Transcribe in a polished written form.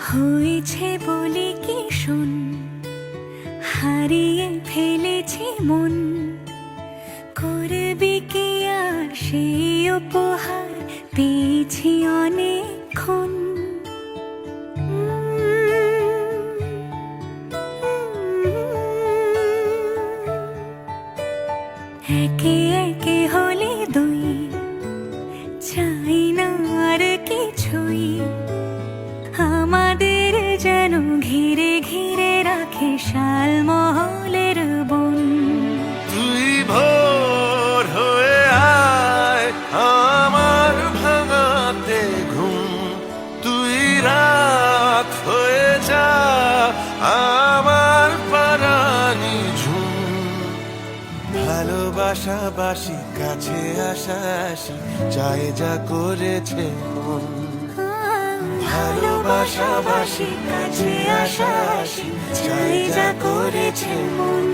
হয়েছে বলে কি শোন, হারিয়ে ফেলেছি মন। করবি কি আর সেই উপহার পেয়েছি অনেকক্ষণ। একে একে হলে দুই, চাই না আর কিছুই। আমাদের যেন ঘিরে ঘিরে রাখে শালমহলের বন। তুই ভোর হয়ে আয় আমার ভাঙাতে ঘুম, তুই রাত হয়ে যা আমার পারানি ঝুম। ভালোবাসা বাসি কাছে আসা আসি চাই যা করেছে মন। ভালোবাসা বাসি কাছে আসা আসি চাই যা করেছে মন।